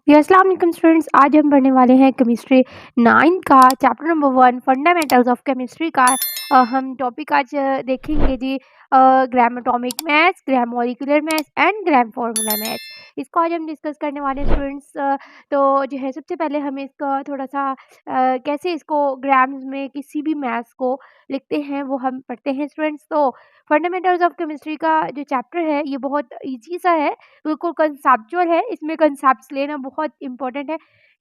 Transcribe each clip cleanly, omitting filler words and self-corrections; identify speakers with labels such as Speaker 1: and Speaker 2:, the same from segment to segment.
Speaker 1: जी, अस्सलाम वालेकुम स्टूडेंट्स। आज हम पढ़ने वाले हैं केमिस्ट्री 9 का chapter number 1 fundamentals of chemistry का। हम टॉपिक आज देखेंगे जी, gram atomic mass, gram molecular mass and gram formula mass. इसको आज हम डिस्कस करने वाले हैं स्टूडेंट्स। तो जो है सबसे पहले हमें इसका थोड़ा सा कैसे इसको ग्राम्स में किसी भी मैथ्स को लिखते हैं वो हम पढ़ते हैं स्टूडेंट्स। तो फंडामेंटल्स ऑफ केमिस्ट्री का जो चैप्टर है ये बहुत ईजी सा है, बिल्कुल कंसेप्चुअल है। इसमें कंसेप्ट्स लेना बहुत इंपॉर्टेंट है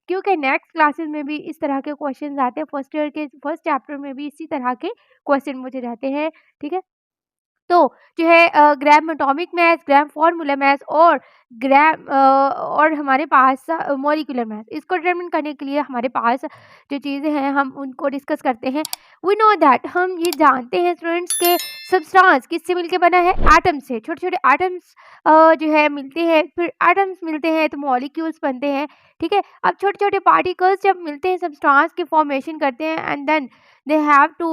Speaker 1: क्योंकि नेक्स्ट क्लासेस में भी इस तरह के क्वेश्चंस आते हैं। फर्स्ट ईयर के फर्स्ट चैप्टर में भी इसी तरह के क्वेश्चन मुझे रहते हैं। ठीक है, तो जो है ग्राम atomic mass, gram formula maths और और हमारे पास मॉलिक्यूलर मैथ्स, इसको डिटरमिन करने के लिए हमारे पास जो चीज़ें हैं हम उनको डिस्कस करते हैं। वी नो दैट, हम ये जानते हैं स्टूडेंट्स के सब्सटेंस किससे मिलके बना है? एटम से। छोटे छोटे एटम्स जो है मिलते हैं, फिर एटम्स मिलते हैं तो मॉलिक्यूल्स बनते हैं। ठीक है, अब छोटे छोटे पार्टिकल्स जब मिलते हैं सब्सटेंस की फॉर्मेशन करते हैं and then they have to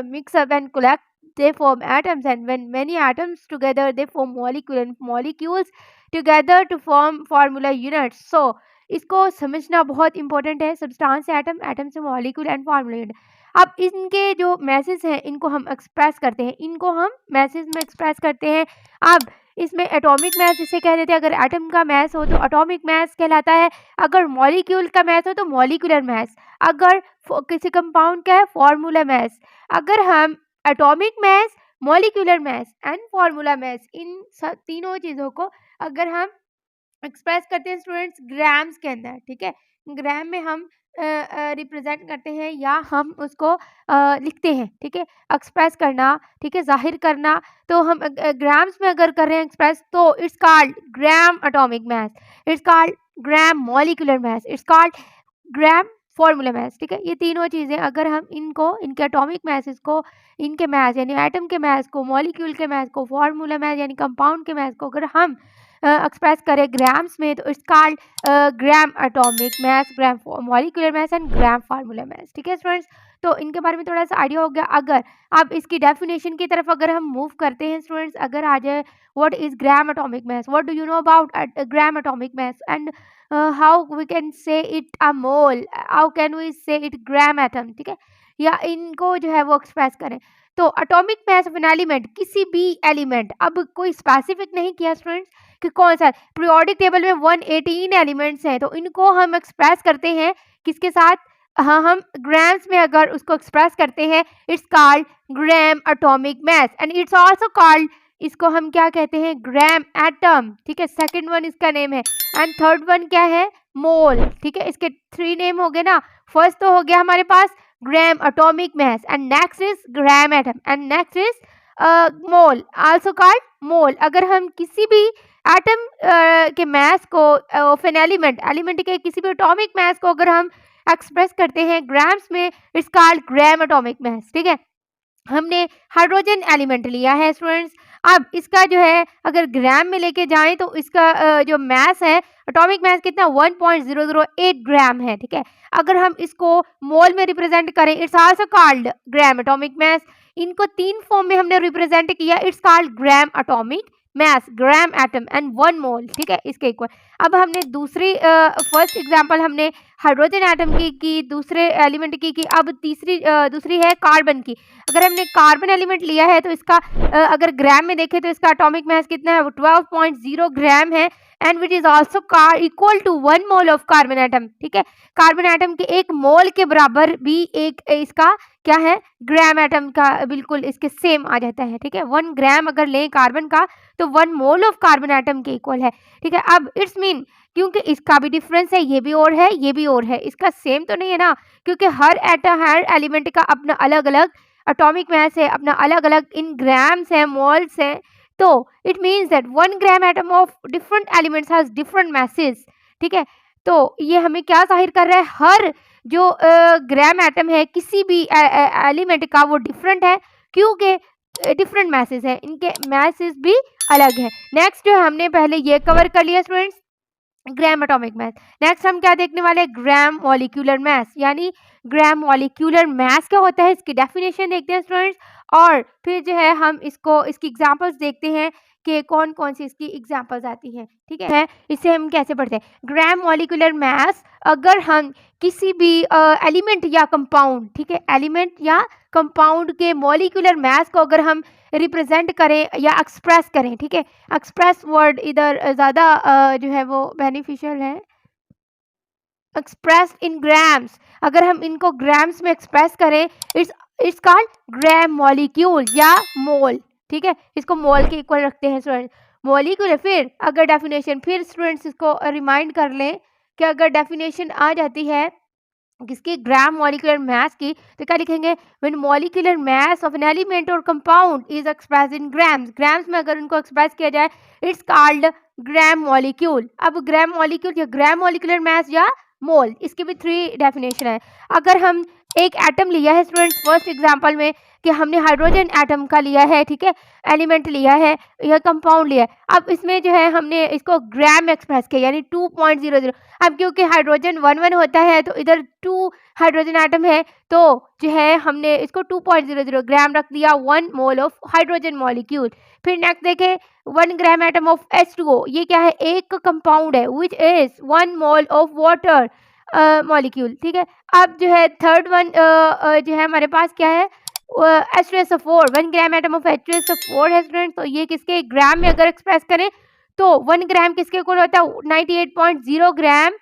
Speaker 1: mix up and collect, they form atoms, and when many atoms together they form molecule, and molecules together to form formula units. So इसको समझना बहुत important है। Substance से atom, atom से molecule and formula unit. अब इनके जो message हैं इनको हम एक्सप्रेस करते हैं, इनको हम मैसेज में एक्सप्रेस करते हैं। अब इसमें एटॉमिक मैथ जिसे कह देते हैं, अगर एटम का मैथ हो तो एटॉमिक मैथ कहलाता है, अगर मॉलिक्यूल का मैथ हो तो मॉलिक्यूलर मैथ, अगर किसी कंपाउंड का है फॉर्मूला मैथ। अगर हम atomic mass, molecular mass and formula mass, इन सब तीनों चीज़ों को अगर हम एक्सप्रेस करते हैं स्टूडेंट्स ग्राम्स के अंदर, ठीक है, ग्राम में हम रिप्रेजेंट करते हैं या हम उसको लिखते हैं। ठीक है, एक्सप्रेस करना, ठीक है, जाहिर करना, तो हम ग्राम्स में अगर कर रहे हैं एक्सप्रेस तो it's called gram atomic math, it's called gram molecular math, it's called gram formula maths. ठीक है, ये तीनों चीज़ें अगर हम इनको, इनके एटॉमिक मैथ्स को, इनके मैथ्स यानी एटम के मैथ्स को, मॉलिक्यूल के मैथ्स को, फॉर्मूला मैथ यानी कंपाउंड के मैथ्स को अगर हम एक्सप्रेस करें ग्राम्स में तो it's called gram atomic mass, gram molecular mass and gram formula maths. ठीक है स्टूडेंट्स, तो इनके बारे में थोड़ा सा आइडिया हो गया। अगर अब इसकी डेफिनेशन की तरफ अगर हम मूव करते हैं स्टूडेंट्स, अगर आ जाए what is gram atomic maths, what do you know about gram atomic maths, and how we can say it a mole, how can we say it gram atom। ठीक है, या इनको जो है वो एक्सप्रेस करें तो atomic mass of an element, किसी भी एलिमेंट, अब कोई स्पेसिफिक नहीं किया स्टूडेंट्स कि कौन सा। पीरियोडिक टेबल में 118 एलिमेंट्स हैं तो इनको हम एक्सप्रेस करते हैं किसके साथ? हाँ, हम ग्राम्स में अगर उसको एक्सप्रेस करते हैं it's called gram atomic mass, and it's also called, इसको हम क्या कहते हैं? Gram atom. ठीक है, सेकंड वन इसका नेम है, एंड थर्ड वन क्या है? मोल। ठीक है, इसके 3 नेम हो गए ना। फर्स्ट तो हो गया हमारे पास gram atomic mass, and next is gram atom, and next is mole, also called mole. अगर हम किसी भी एटम के मास को ऑफ एन एलिमेंट, एलिमेंट के किसी भी एटॉमिक मास को अगर हम एक्सप्रेस करते हैं ग्राम्स में इट्स कॉल्ड ग्राम एटॉमिक मास। ठीक है, हमने हाइड्रोजन एलिमेंट लिया है स्टूडेंट्स। अब इसका जो है अगर ग्राम में लेके जाएं तो इसका जो मास है, एटॉमिक मास कितना? 1.008 ग्राम है। ठीक है, अगर हम इसको मोल में रिप्रेजेंट करें it's also called gram atomic मास। इनको 3 फॉर्म में हमने रिप्रेजेंट किया, it's called gram atomic mass, gram atom and 1 मोल। ठीक है, इसके इक्वल। अब हमने दूसरी फर्स्ट एग्जांपल हमने हाइड्रोजन एटम की दूसरे एलिमेंट की अब दूसरी है कार्बन की। अगर हमने कार्बन एलिमेंट लिया है तो इसका अगर ग्राम में देखें तो इसका एटॉमिक मास कितना है? 12.0 ग्राम है, and which is also equal to 1 mole of carbon atom. ठीक है, कार्बन एटम के 1 मोल के बराबर भी एक इसका क्या है? ग्राम एटम का बिल्कुल इसके सेम आ जाता है। ठीक है, 1 ग्राम अगर लें कार्बन का तो 1 मोल ऑफ कार्बन एटम के इक्वल है। ठीक है, अब इट्स मीन क्योंकि इसका भी डिफरेंस है, ये भी और है, ये भी और है, इसका सेम तो नहीं है ना, क्योंकि हर एटम, हर एलिमेंट का अपना अलग अलग एटॉमिक मास है, अपना अलग अलग इन ग्राम्स है, मोल्स है। तो it means that 1 gram atom of different elements has different masses. ठीक है, तो ये हमें क्या जाहिर कर रहा है? हर जो ग्राम एटम है किसी भी एलिमेंट का वो डिफरेंट है, क्योंकि डिफरेंट मासेस है, इनके मासेस भी अलग है। नेक्स्ट जो हमने पहले ये कवर कर लिया स्टूडेंट्स, ग्राम एटॉमिक मास। नेक्स्ट हम क्या देखने वाले हैं? ग्राम मॉलिक्यूलर मास, यानी ग्राम मॉलिक्यूलर मास क्या होता है इसकी डेफिनेशन देखते हैं स्टूडेंट्स, और फिर जो है हम इसको, इसकी एग्जांपल्स देखते हैं कि कौन कौन सी इसकी एग्जांपल्स आती हैं, ठीक है। इसे हम कैसे पढ़ते हैं, ग्राम मॉलिक्यूलर मास, अगर हम किसी भी एलिमेंट या कंपाउंड, ठीक है, एलिमेंट या कंपाउंड के मॉलिक्यूलर मास को अगर हम रिप्रेजेंट करें या एक्सप्रेस करें, ठीक है, एक्सप्रेस वर्ड इधर ज़्यादा जो है वो बेनिफिशियल है, एक्सप्रेस इन ग्राम्स, अगर हम इनको ग्राम्स में एक्सप्रेस करें, it's it's called gram molecule या मोल, ठीक है, इसको मोल के इक्वल रखते हैं स्टूडेंट, मॉलिक्यूल। फिर अगर डेफिनेशन, फिर स्टूडेंट्स इसको रिमाइंड कर लें कि अगर डेफिनेशन आ जाती है किसकी, ग्राम मॉलिक्यूलर मास की, तो क्या लिखेंगे, when molecular mass of an element और compound is expressed in grams, grams में अगर उनको एक्सप्रेस किया जाए, इट्स कॉल्ड ग्राम मॉलिक्यूल। अब ग्राम मॉलिक्यूल या ग्राम मॉलिक्यूलर मास या मोल, इसकी भी 3 डेफिनेशन है। अगर हम एक एटम लिया है स्टूडेंट्स, फर्स्ट एग्जांपल में कि हमने हाइड्रोजन एटम का लिया है, ठीक है, एलिमेंट लिया है या कंपाउंड लिया है, अब इसमें जो है हमने इसको ग्राम में एक्सप्रेस किया यानी 2.00, अब क्योंकि हाइड्रोजन 1 होता है तो इधर 2 हाइड्रोजन एटम है, तो जो है हमने इसको 2.00 ग्राम रख दिया, 1 मोल ऑफ हाइड्रोजन मॉलिक्यूल। फिर नेक्स्ट देखें 1 ग्राम एटम ऑफ H2O, ये क्या है, एक कंपाउंड है, which is 1 mole of water molecule, ठीक है। अब जो है थर्ड वन जो है हमारे पास क्या है, H2SO4, 1 gram atom of H2SO4 है स्टूडेंट, तो ये किसके ग्राम में अगर एक्सप्रेस करें तो 1 ग्राम किसके इक्वल होता है, 98.0 ग्राम।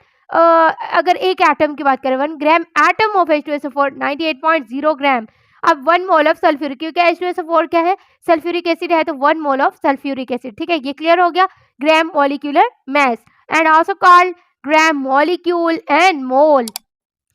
Speaker 1: अगर एक एटम की बात करें, 1 ग्राम एटम ऑफ H2SO4 98.0 ग्राम। अब 1 मोल ऑफ सल्फ्यूरिक, क्योंकि H2SO4 क्या है, सल्फ्यूरिक एसिड है, तो 1 मोल ऑफ सल्फ्यूरिक एसिड, ठीक है, ये क्लियर हो गया, gram molecular mass and also called gram molecule and mole.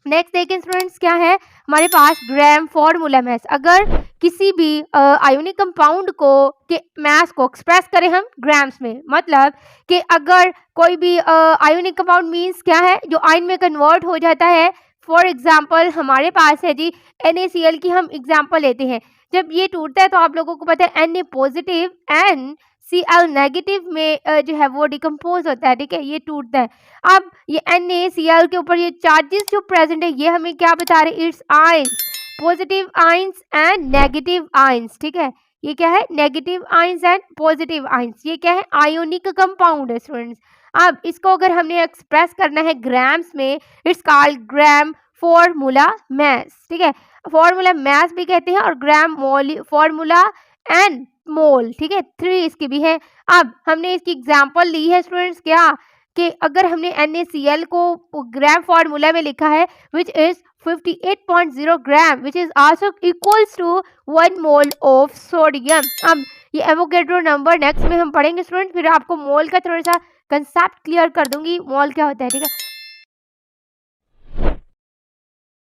Speaker 1: Next देखें स्टूडेंट्स क्या है हमारे पास, ग्राम फॉर्मूला मास, अगर किसी भी आयोनिक कंपाउंड को के मास को एक्सप्रेस करें हम ग्राम्स में, मतलब कि अगर कोई भी आयोनिक कंपाउंड मींस क्या है, जो आयन में कन्वर्ट हो जाता है, फॉर एग्जांपल हमारे पास है जी NaCl की हम एग्जांपल लेते हैं, जब ये टूटता है तो आप लोगों को पता है Na positive and Cl negative में जो है वो डिकम्पोज होता है, ठीक है, ये टूटता है। अब ये NaCl के ऊपर ये चार्जेस जो प्रेजेंट है, ये हमें क्या बता रहे हैं, it's ions, positive ions and negative ions, ठीक है, ये क्या है, negative ions and positive ions, ये क्या है, आयोनिक कंपाउंड है स्टूडेंट्स। अब इसको अगर हमने एक्सप्रेस करना है ग्राम्स में, it's called gram formula mass, ठीक है, फॉर्मूला मास भी कहते हैं और ग्राम फॉर्मूला एंड मोल, ठीक है, 3 इसकी भी है। अब हमने इसकी एग्जांपल ली है स्टूडेंट्स क्या, कि अगर हमने NaCl को ग्राम फार्मूला में लिखा है which is 58.0 gram, which is also equals to 1 mole of sodium. अब ये एवोगैड्रो नंबर नेक्स्ट में हम पढ़ेंगे स्टूडेंट, फिर आपको मोल का थोड़ा सा कंसेप्ट क्लियर कर दूंगी, मोल क्या होता है, ठीक है।